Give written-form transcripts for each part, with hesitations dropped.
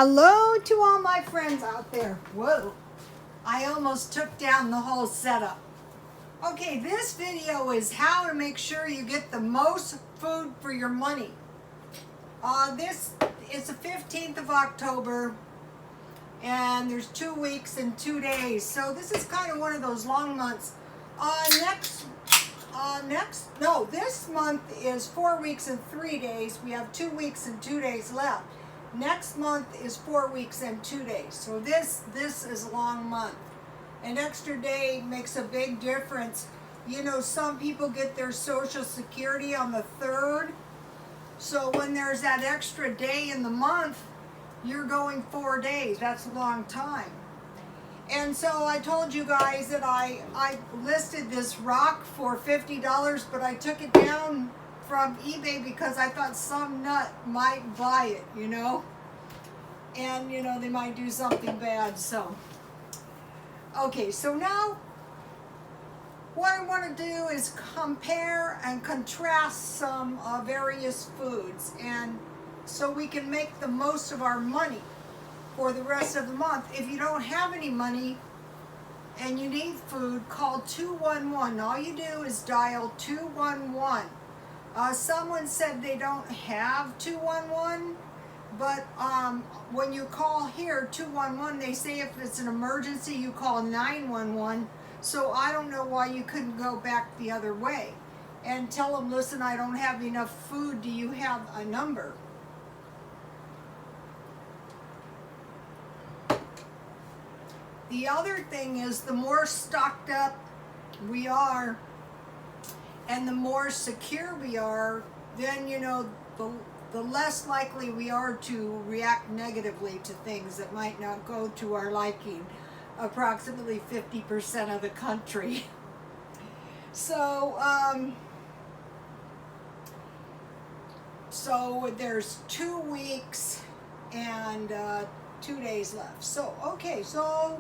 Hello to all my friends out there. Whoa, I almost took down the whole setup. Okay, this video is how to make sure you get the most food for your money. This is the 15th of October, and there's 2 weeks and 2 days. So this is kind of one of those long months. This month is 4 weeks and 3 days. We have 2 weeks and 2 days left. Next month is 4 weeks and 2 days. So this is a long month. An extra day makes a big difference. You know, some people get their Social Security on the 3rd. So when there's that extra day in the month, you're going 4 days. That's a long time. And so I told you guys that I listed this rock for $50, but I took it down from eBay because I thought some nut might buy it, you know. And, you know, they might do something bad, so. Okay, so now what I want to do is compare and contrast some various foods, and so we can make the most of our money for the rest of the month. If you don't have any money and you need food, call 211. All you do is dial 211. Someone said they don't have 211, but when you call here 211, they say if it's an emergency, you call 911. So I don't know why you couldn't go back the other way and tell them, listen, I don't have enough food. Do you have a number? The other thing is, the more stocked up we are and the more secure we are, then, you know, the less likely we are to react negatively to things that might not go to our liking. Approximately 50% of the country. So there's 2 weeks and 2 days left. So, okay, so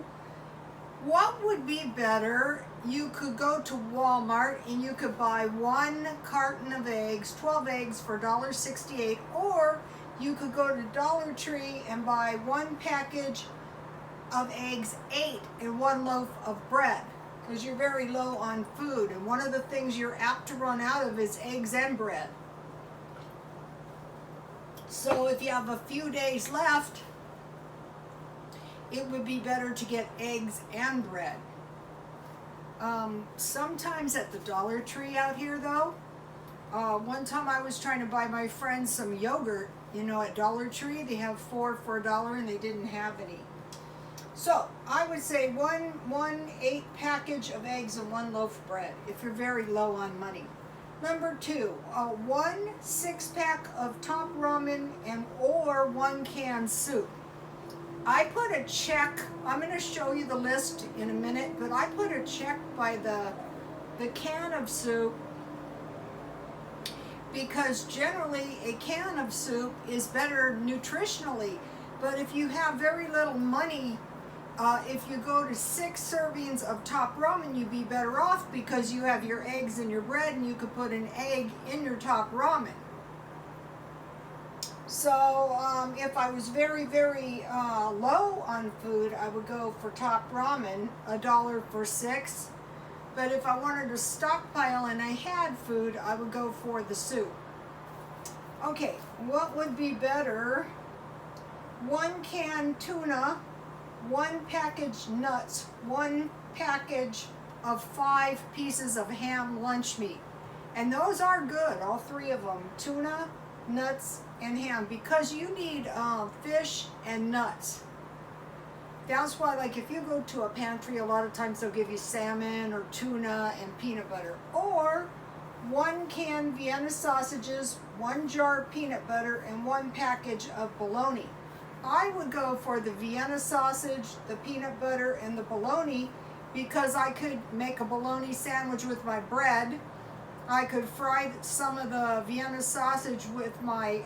what would be better? You could go to Walmart and you could buy 1 carton of eggs, 12 eggs for $1.68, or you could go to Dollar Tree and buy 1 package of eggs, 8, and 1 loaf of bread, because you're very low on food, and one of the things you're apt to run out of is eggs and bread. So if you have a few days left, it would be better to get eggs and bread. Sometimes at the Dollar Tree out here, though, one time I was trying to buy my friend some yogurt, you know, at Dollar Tree. They have 4 for $1 and they didn't have any. So I would say one 8 package of eggs and 1 loaf of bread if you're very low on money. Number 2, 1 6-pack of top ramen or 1 canned soup. I put a check, I'm going to show you the list in a minute, but I put a check by the can of soup, because generally a can of soup is better nutritionally. But if you have very little money, if you go to 6 servings of top ramen, you'd be better off, because you have your eggs and your bread, and you could put an egg in your top ramen. So if I was very, very low on food, I would go for top ramen, $1 for 6. But if I wanted to stockpile and I had food, I would go for the soup. Okay, what would be better? 1 can tuna, 1 package nuts, 1 package of 5 pieces of ham lunch meat. And those are good, all 3 of them, tuna, nuts, and ham, because you need fish and nuts. That's why, like, if you go to a pantry, a lot of times they'll give you salmon or tuna and peanut butter. Or 1 can Vienna sausages, 1 jar of peanut butter, and 1 package of bologna. I would go for the Vienna sausage, the peanut butter, and the bologna, because I could make a bologna sandwich with my bread. I could fry some of the Vienna sausage with my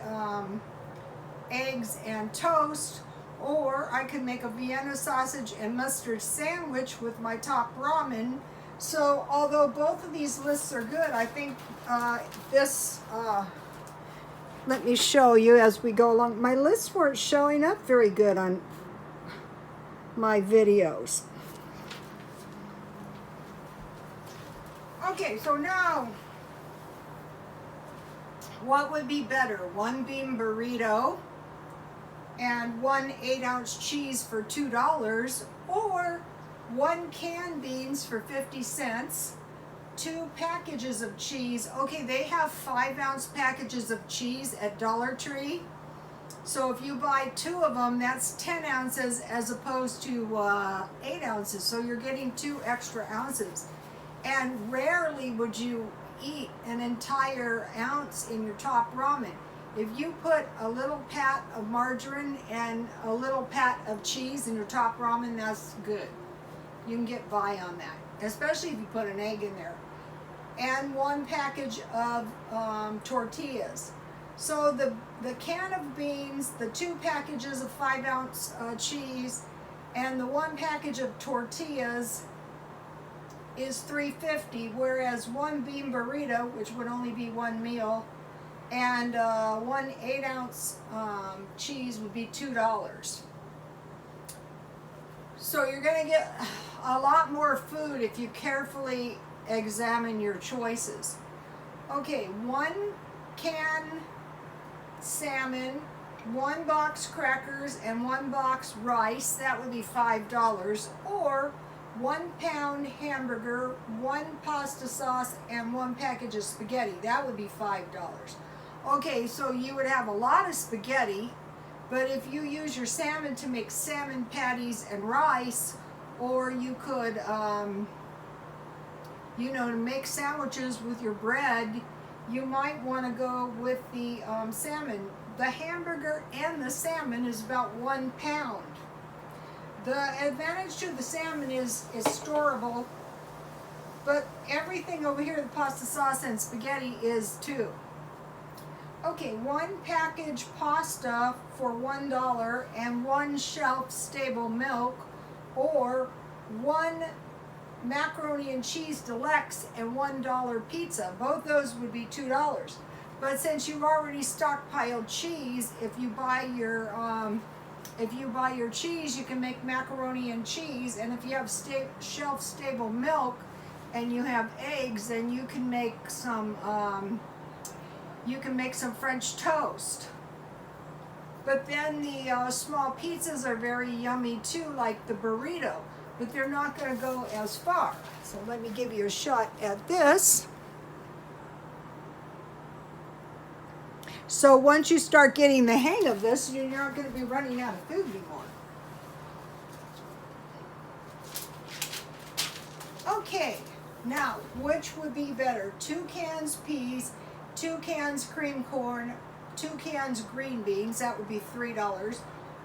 eggs and toast, or I could make a Vienna sausage and mustard sandwich with my top ramen. So although both of these lists are good, I think this let me show you as we go along. My lists weren't showing up very good on my videos. Okay, so now, what would be better? One bean burrito and one 8-ounce cheese for $2, or one canned beans for 50 cents, 2 packages of cheese. Okay, they have 5-ounce packages of cheese at Dollar Tree. So if you buy 2 of them, that's 10 ounces as opposed to 8 ounces. So you're getting 2 extra ounces. And rarely would you eat an entire ounce in your top ramen. If you put a little pat of margarine and a little pat of cheese in your top ramen, that's good. You can get by on that, especially if you put an egg in there. And 1 package of tortillas. So the can of beans, the 2 packages of 5-ounce cheese, and the 1 package of tortillas is $3.50, whereas 1 bean burrito, which would only be 1 meal, and 1 8-ounce cheese would be $2. So you're gonna get a lot more food if you carefully examine your choices. Okay, 1 can salmon, 1 box crackers, and 1 box rice, that would be $5, or 1 pound hamburger, 1 pasta sauce, and 1 package of spaghetti, that would be $5. Okay, so you would have a lot of spaghetti, but if you use your salmon to make salmon patties and rice, or you could, you know, to make sandwiches with your bread, you might want to go with the salmon. The hamburger and the salmon is about 1 pound. The advantage to the salmon is storable, but everything over here, the pasta sauce and spaghetti, is too. Okay, 1 package pasta for $1 and 1 shelf-stable milk, or 1 macaroni and cheese deluxe and $1 pizza. Both those would be $2. But since you've already stockpiled cheese, if you buy your cheese, you can make macaroni and cheese, and if you have shelf-stable milk and you have eggs, then you can make some French toast. But then the small pizzas are very yummy too, like the burrito, but they're not going to go as far. So let me give you a shot at this. So once you start getting the hang of this, you're not going to be running out of food anymore. Okay, now which would be better? 2 cans peas, 2 cans cream corn, 2 cans green beans, that would be $3,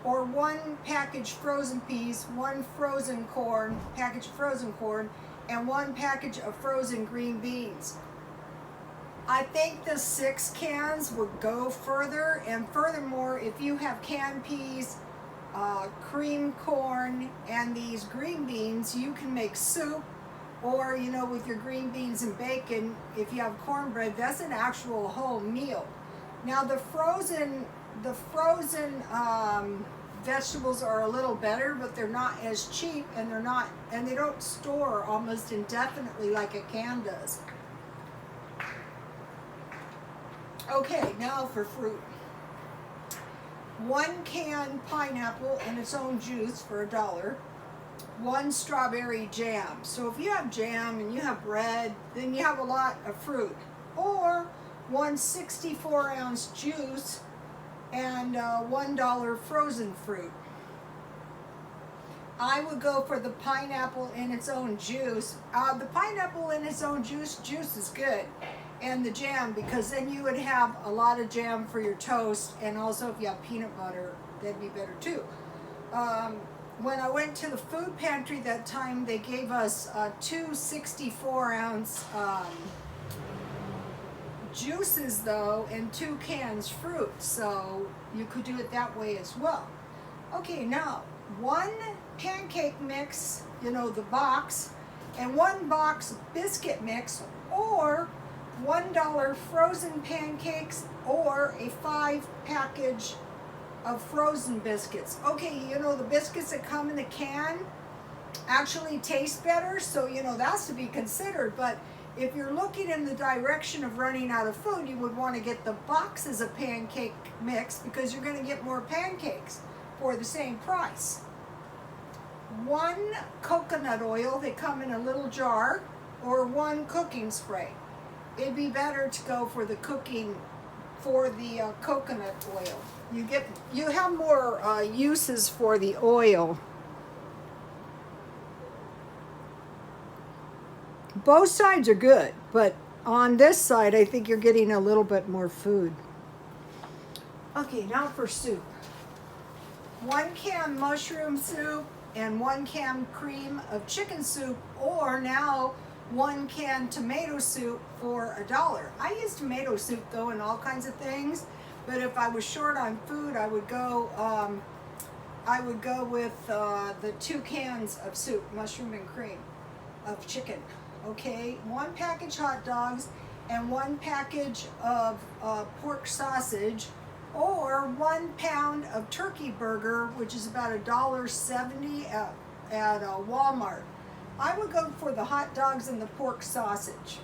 or 1 package frozen peas, 1 frozen corn, package of frozen corn, and 1 package of frozen green beans. I think the 6 cans would go further, and furthermore, if you have canned peas, cream corn, and these green beans, you can make soup, or, you know, with your green beans and bacon, if you have cornbread, that's an actual whole meal. Now the frozen vegetables are a little better, but they're not as cheap, and they don't store almost indefinitely like a can does. Okay, now for fruit. 1 can pineapple in its own juice for $1. 1 strawberry jam. So if you have jam and you have bread, then you have a lot of fruit. Or 1 64-ounce juice and $1 frozen fruit. I would go for the pineapple in its own juice. The pineapple in its own juice is good. And the jam, because then you would have a lot of jam for your toast, and also if you have peanut butter, that'd be better too. When I went to the food pantry that time, they gave us 2 64-ounce juices though, and 2 cans fruit, so you could do it that way as well. Okay, now 1 pancake mix, you know, the box, and 1 box biscuit mix, or $1 frozen pancakes, or a 5 package of frozen biscuits. Okay, you know, the biscuits that come in a can actually taste better, so you know that's to be considered. But if you're looking in the direction of running out of food, you would want to get the boxes of pancake mix, because you're going to get more pancakes for the same price. 1 coconut oil, they come in a little jar, or 1 cooking spray. It'd be better to go for the cooking, for the coconut oil. You have more uses for the oil. Both sides are good, but on this side, I think you're getting a little bit more food. Okay, now for soup. 1 can mushroom soup and 1 can cream of chicken soup, or now 1 can tomato soup for $1. I use tomato soup though in all kinds of things, but if I was short on food, I would go with the 2 cans of soup, mushroom and cream of chicken. Okay, 1 package hot dogs and 1 package of pork sausage, or 1 pound of turkey burger, which is about $1.70 at Walmart. I would go for the hot dogs and the pork sausage.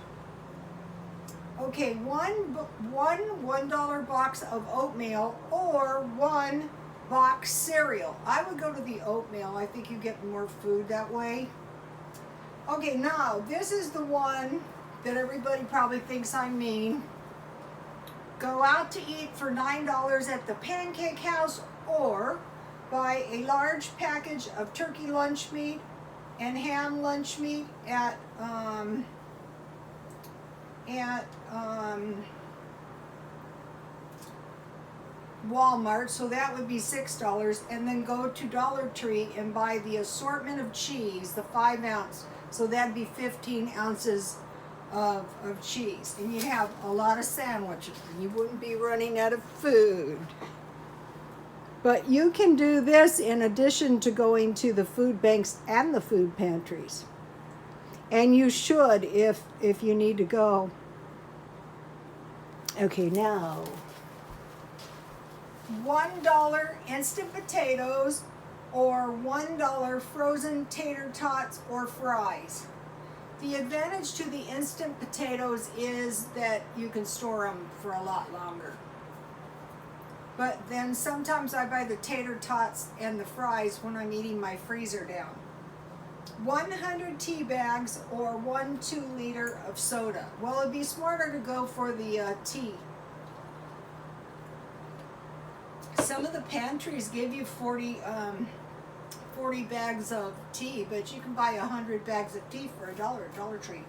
Okay, one $1 box of oatmeal, or 1 box cereal. I would go to the oatmeal. I think you get more food that way. Okay, now this is the one that everybody probably thinks I'm mean. Go out to eat for $9 at the Pancake House, or buy a large package of turkey lunch meat and ham lunch meat at Walmart, so that would be $6, and then go to Dollar Tree and buy the assortment of cheese, the 5 ounce, so that'd be 15 ounces of cheese, and you'd have a lot of sandwiches, and you wouldn't be running out of food. But you can do this in addition to going to the food banks and the food pantries, and you should if you need to go. Okay, now $1 instant potatoes, or $1 frozen tater tots or fries. The advantage to the instant potatoes is that you can store them for a lot longer. But then sometimes I buy the tater tots and the fries when I'm eating my freezer down. 100 tea bags, or 1 2-liter of soda. Well, it'd be smarter to go for the tea. Some of the pantries give you 40 bags of tea, but you can buy 100 bags of tea for $1 at Dollar Tree.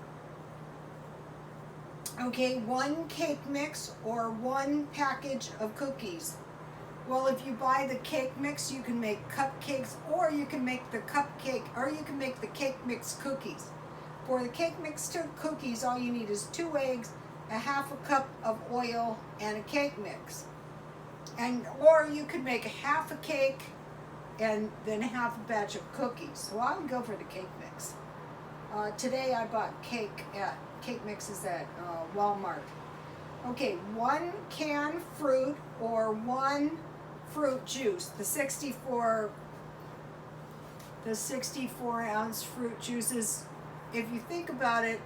Okay, 1 cake mix, or 1 package of cookies. Well, if you buy the cake mix, you can make cupcakes, or you can make the cake mix cookies. For the cake mix cookies, all you need is 2 eggs, a half a cup of oil, and a cake mix. Or you could make a half a cake and then half a batch of cookies. So I would go for the cake mix. Today I bought cake mixes at Walmart. Okay, 1 can fruit, or 1 fruit juice. The 64 ounce fruit juices, if you think about it,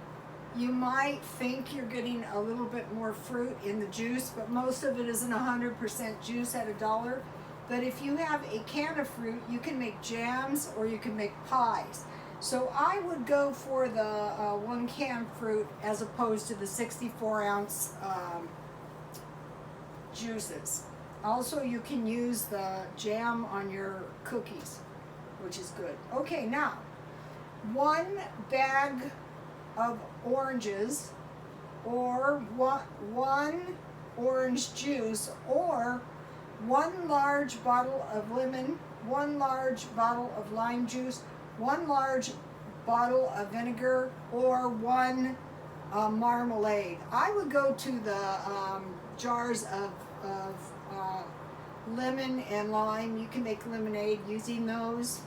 you might think you're getting a little bit more fruit in the juice, but most of it isn't 100% juice at $1. But if you have a can of fruit, you can make jams, or you can make pies. So I would go for the 1 can fruit as opposed to the 64 ounce juices. Also, you can use the jam on your cookies, which is good. Okay, now 1 bag of oranges, or 1 orange juice, or 1 large bottle of lemon, 1 large bottle of lime juice, 1 large bottle of vinegar, or 1 marmalade. I would go to the jars of lemon and lime. You can make lemonade using those.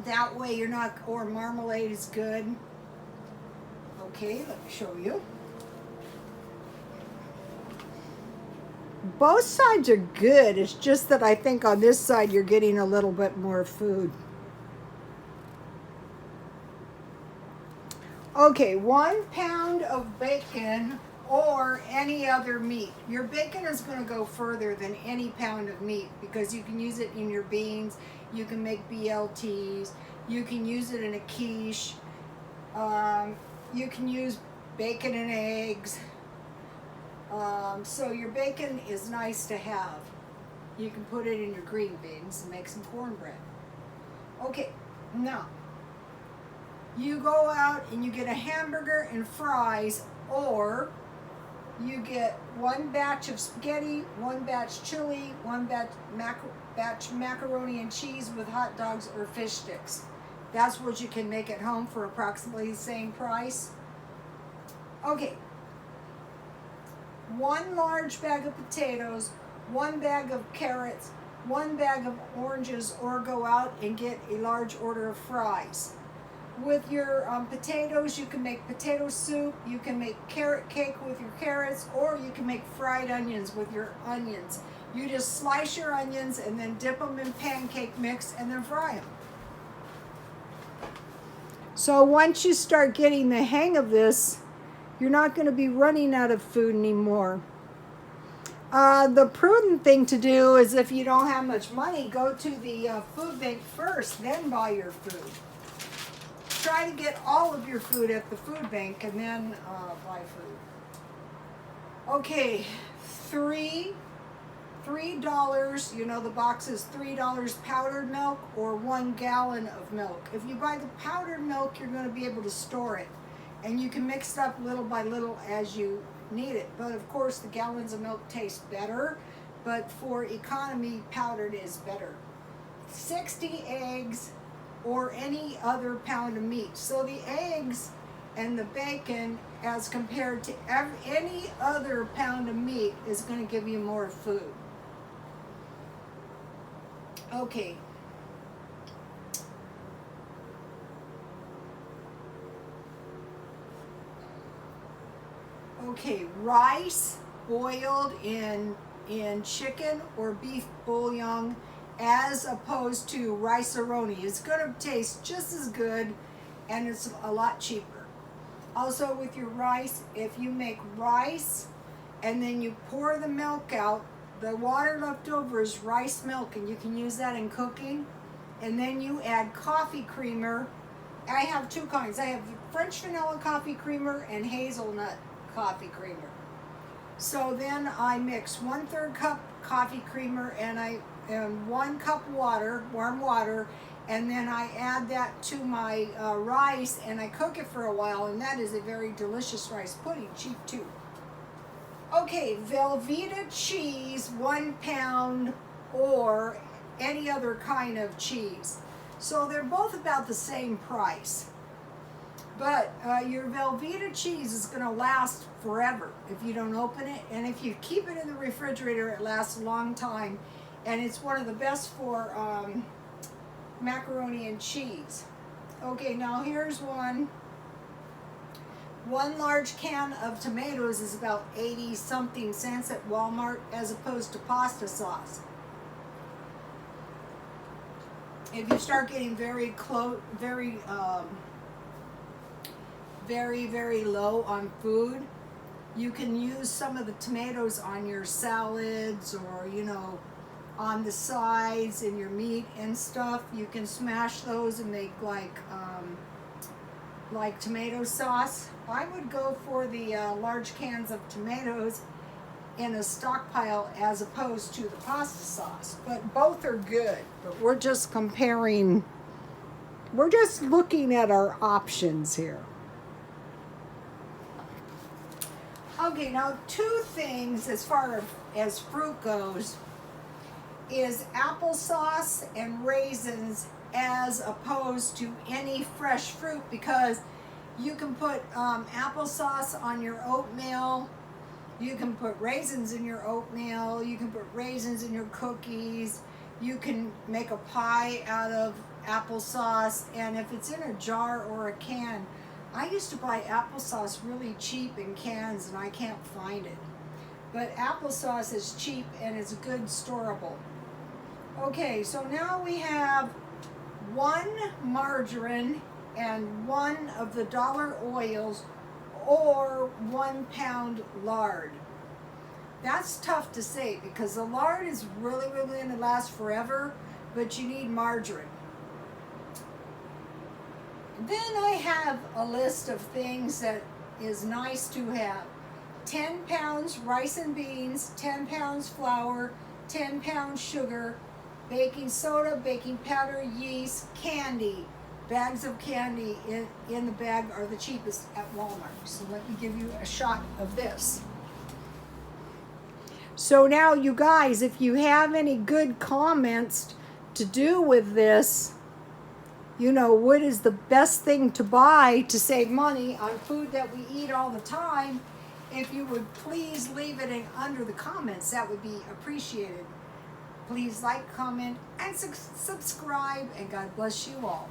That way you're not, or marmalade is good. Okay, let me show you. Both sides are good. It's just that I think on this side you're getting a little bit more food. Okay, 1 pound of bacon or any other meat. Your bacon is going to go further than any pound of meat because you can use it in your beans, you can make BLTs, you can use it in a quiche, you can use bacon and eggs. So your bacon is nice to have. You can put it in your green beans and make some cornbread. Okay, now you go out and you get a hamburger and fries, or you get 1 batch of spaghetti, 1 batch chili, 1 batch macaroni and cheese with hot dogs or fish sticks. That's what you can make at home for approximately the same price. Okay, 1 large bag of potatoes, 1 bag of carrots, 1 bag of oranges, or go out and get a large order of fries. With your potatoes, you can make potato soup, you can make carrot cake with your carrots, or you can make fried onions with your onions. You just slice your onions and then dip them in pancake mix and then fry them. So once you start getting the hang of this, you're not going to be running out of food anymore. The prudent thing to do is, if you don't have much money, go to the food bank first, then buy your food. Try to get all of your food at the food bank and then buy food. Okay, $3, you know the box is $3 powdered milk or 1 gallon of milk. If you buy the powdered milk, you're going to be able to store it. And you can mix it up little by little as you need it. But of course, the gallons of milk taste better. But for economy, powdered is better. 60 eggs or any other pound of meat. So the eggs and the bacon, as compared to any other pound of meat, is going to give you more food. Okay. Okay, rice boiled in chicken or beef bouillon, as opposed to rice-a-roni. It's going to taste just as good, and it's a lot cheaper. Also, with your rice, if you make rice and then you pour the milk out, the water left over is rice milk, and you can use that in cooking. And then you add coffee creamer. I have 2 kinds. I have French vanilla coffee creamer and hazelnut coffee creamer. So then I mix 1/3 cup coffee creamer and 1 cup water, warm water, and then I add that to my rice, and I cook it for a while, and that is a very delicious rice pudding, cheap too. Okay, Velveeta cheese, 1 pound, or any other kind of cheese. So they're both about the same price. But your Velveeta cheese is going to last forever if you don't open it. And if you keep it in the refrigerator, it lasts a long time. And it's one of the best for macaroni and cheese. Okay, now here's one. 1 large can of tomatoes is about 80-something cents at Walmart, as opposed to pasta sauce. If you start getting very low on food, you can use some of the tomatoes on your salads, or on the sides in your meat and stuff. You can smash those and make like tomato sauce. I would go for the large cans of tomatoes in a stockpile as opposed to the pasta sauce. But both are good. But we're just comparing, we're just looking at our options here. Okay, now 2 things as far as fruit goes is applesauce and raisins, as opposed to any fresh fruit, because you can put applesauce on your oatmeal, you can put raisins in your oatmeal, you can put raisins in your cookies, you can make a pie out of applesauce, and if it's in a jar or a can, I used to buy applesauce really cheap in cans and I can't find it. But applesauce is cheap and it's good storable. Okay, so now we have 1 margarine and 1 of the dollar oils or 1 pound lard. That's tough to say because the lard is really going to last forever, but you need margarine. Then I have a list of things that is nice to have. 10 pounds rice and beans, 10 pounds flour, 10 pounds sugar, baking soda, baking powder, yeast, candy. Bags of candy in the bag are the cheapest at Walmart. So let me give you a shot of this. So now you guys, if you have any good comments to do with this, you know, what is the best thing to buy to save money on food that we eat all the time, if you would please leave it under the comments, that would be appreciated. Please like, comment, and subscribe, and God bless you all.